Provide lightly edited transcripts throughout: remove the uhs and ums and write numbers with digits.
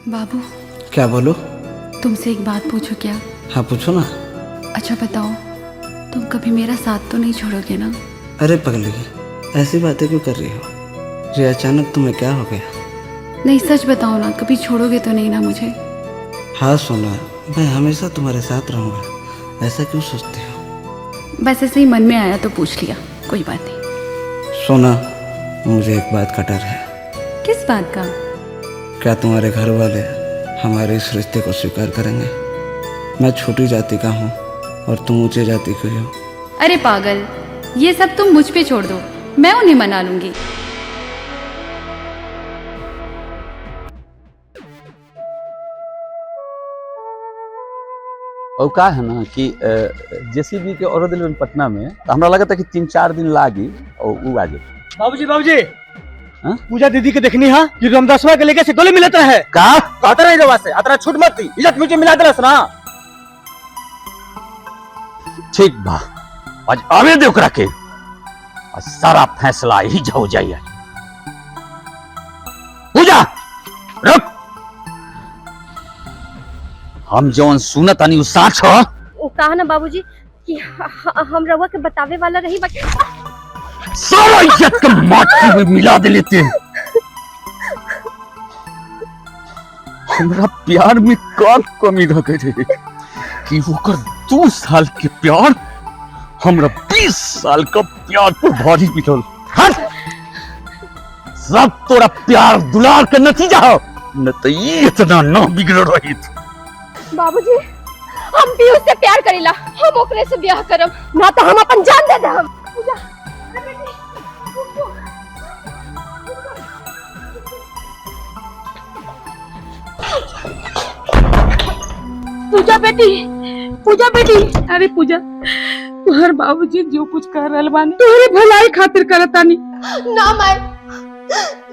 बाबू, क्या बोलो? तुमसे एक बात पूछो क्या? हाँ पूछो ना। अच्छा बताओ, तुम कभी मेरा साथ तो नहीं छोड़ोगे ना? अरे पगली, ऐसी बातें क्यों कर रही हो? ये अचानक तुम्हें क्या हो गया? नहीं सच बताओ ना, कभी छोड़ोगे तो नहीं ना मुझे? हाँ सोना, मैं हमेशा तुम्हारे साथ रहूँगा। ऐसा क्यों सोचती हो? बस ऐसे ही मन में आया तो पूछ लिया, कोई बात नहीं। सोना, मुझे एक बात का डर है। किस बात का? क्या तुम्हारे घर वाले हमारे इस रिश्ते को स्वीकार करेंगे? मैं छोटी जाति का हूँ और तुम ऊंचे जाति की हो। अरे पागल, ये सब तुम मुझ पे छोड़ दो, मैं उन्हें मना लूंगी। और का है ना कि जेसीबी के औरत दिल पटना में तो हमरा लगा था कि 3-4 दिन लागी और वो आ जाए। बाबूजी बाबूजी, हाँ? पूजा दीदी के देखनी है कि रामदासवा के लेके से गले मिलता है का कहता नहीं रवा से अतरा छूट मत दी, इज्जत मुझे मिला देलस ना। ठीक बा, आज आवे दे ओकरा के, आज सारा फैसला ही हो जाइए। पूजा रुक, हम जौन सुनत आनी उ साच हो। वो कहा ना बाबूजी कि हम रवा के बतावे वाला रही बाकी सारा इज्जत के माटी में मिला दे लेते। हमरा प्यार में का कमी रह गई रे कि ओकर 2 साल के प्यार हमरा 20 साल का प्यार पर भारी पिटल। हट, सब तोरा प्यार दुलार के नतीजा हो, न तो ये इतना न बिगड़ रही। बाबूजी हम भी उससे प्यार करेला, हम ओकरे से ब्याह करब ना तो हम अपन जान दे देब। पूजा पूजा बेटी, पूजा बेटी, अरे पूजा, तुहर बाबूजी जो कुछ कह रहल बानी तुहरे भलाई खातिर करतानी। ना मैं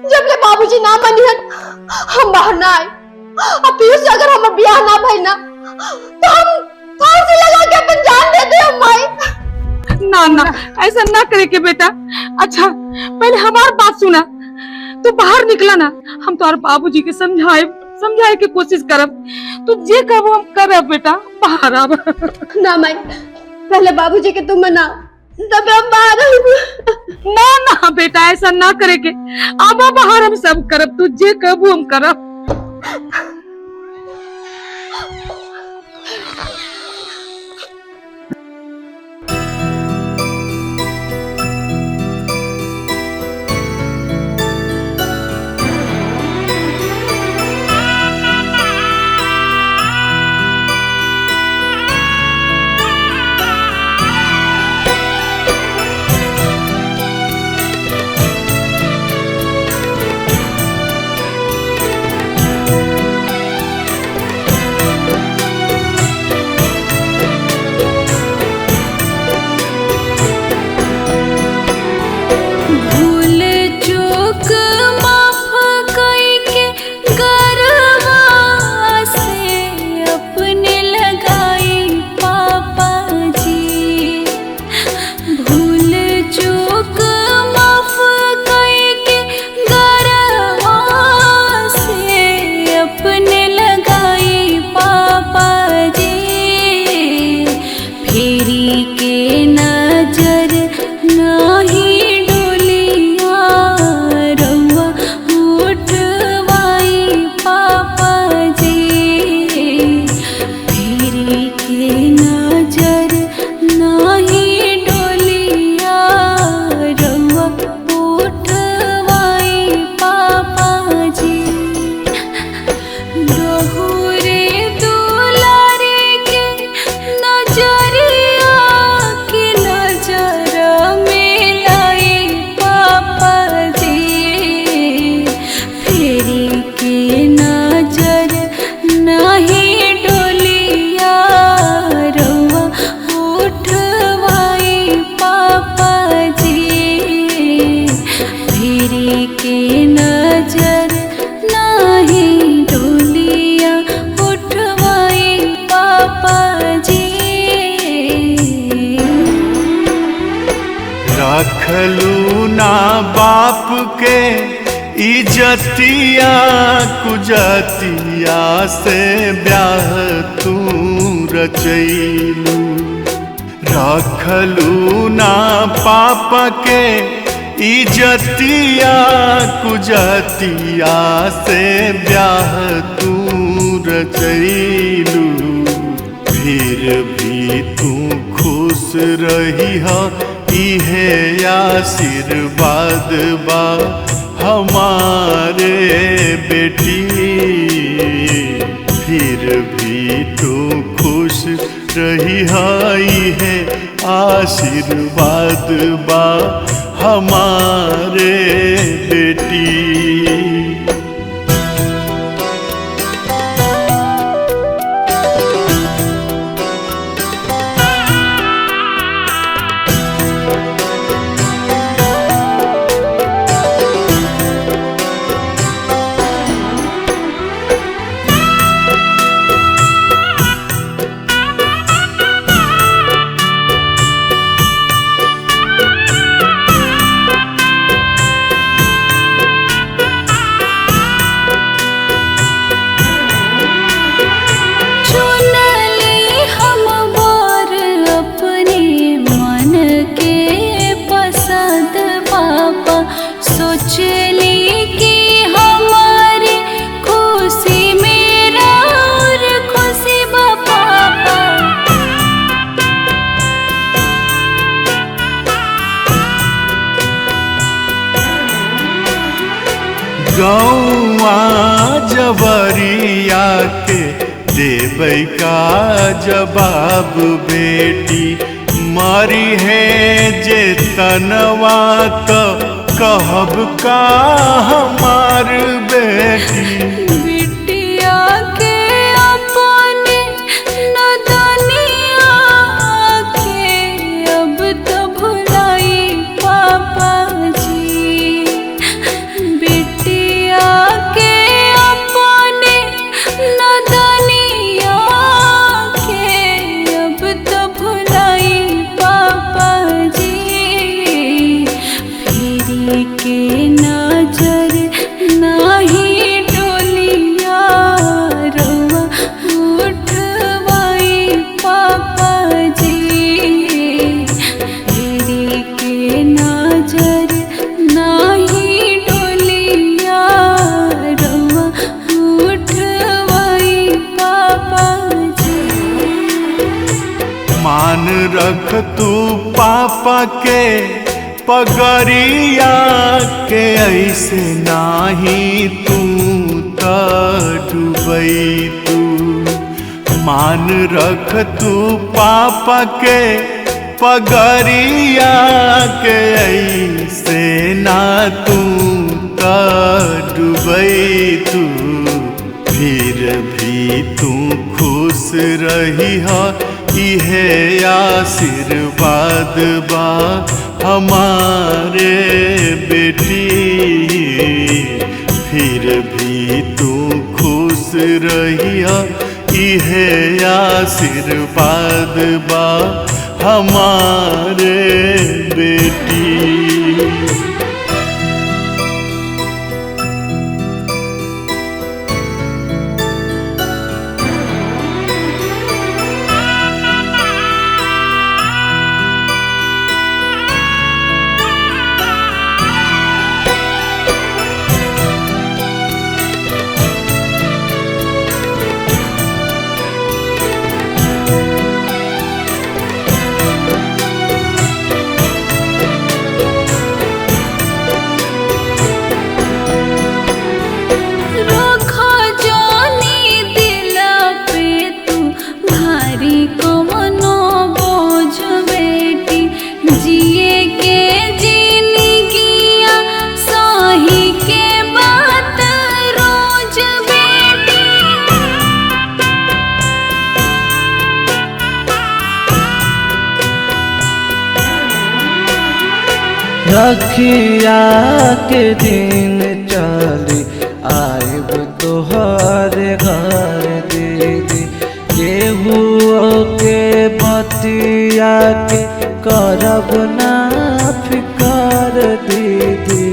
जब ले बाबूजी ना मानिहन हम बाहर ना आए। अब पीयूष से अगर हमार ब्याह ना भइल ना तो हम फांसी लगा के अपन जान दे दे माई। ना ना, ऐसा ना करे के बेटा। अच्छा पहले हमार बात सुना, तू बाहर निकला ना, हम तुम्हारे बाबूजी के समझाए के कोशिश करब। तू जे कहबो हम करब बेटा, बाहर आब। ना माई, पहले बाबूजी के तुम मना तब हम बाहर आएंगे। ना ना बेटा, ऐसा ना करे के, आबा बाहर, हम सब करब, तू जे कहबो हम करब। इजतिया कुजतिया से ब्याह तू रचैलू रखलू ना पापा के इजतिया कुजतिया से ब्याह तू रचैलू फिर भी तू खुश रही हा इहे आशीर्वाद बा हमारे बेटी फिर भी तू खुश रही हाई है आशीर्वाद बा हमारे बेटी। गौआ जबरिया के देबै का जवाब बेटी मरी है जे तनवा तो कहब का हमार बेटी। बिटिया के अपने नदनिया के अब तो भुलाई पापा जी। बिटिया के अपने नदनिया के अब तो भुलाई पापा जी। फिरी के नजर नाही डोलिया रवा उठवाई पापा जी। फिरी के नजर नाही डोलिया रवा उठवाई पापा जी। मान रख तू पापा के पगरिया के ऐसे नाही तू त डूबई तू। मान रख तू पापा के पगरिया के ऐसे ना तू त डूबई तू। फिर भी तू खुश रही हा इहे आशीर्वाद बा हमारे बेटी। फिर भी तू खुश रही हा इहे आशीर्वाद बा हमारे बेटी। रखिया के दिन चली आइब तोहर घर दीदी। केहू के बतिया के करब ना फिकर दीदी।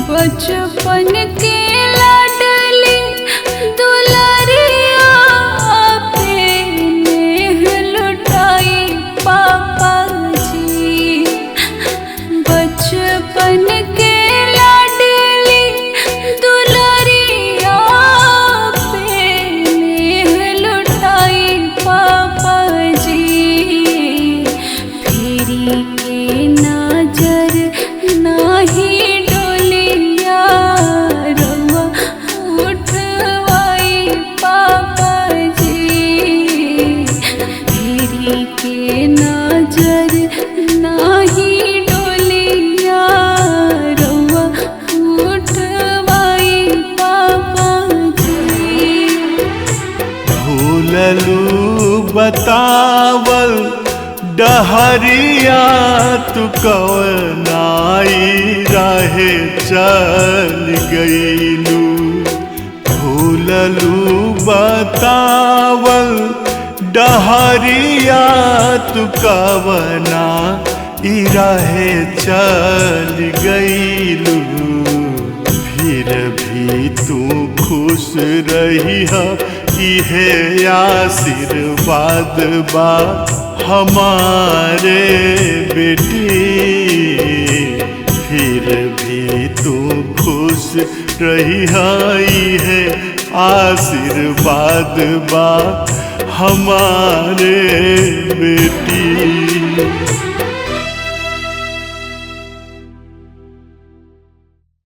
बचपन के भूललू बतावल डहरिया तू कवनाई रहे चल गईलू। भूललू बतावल डहरिया तू कवना रहे चल गईलू। फिर भी तू खुश रही इहे आशीर्वाद बा हमारे बेटी। फिर भी तू खुश रही इहे आशीर्वाद बा हमारे बेटी।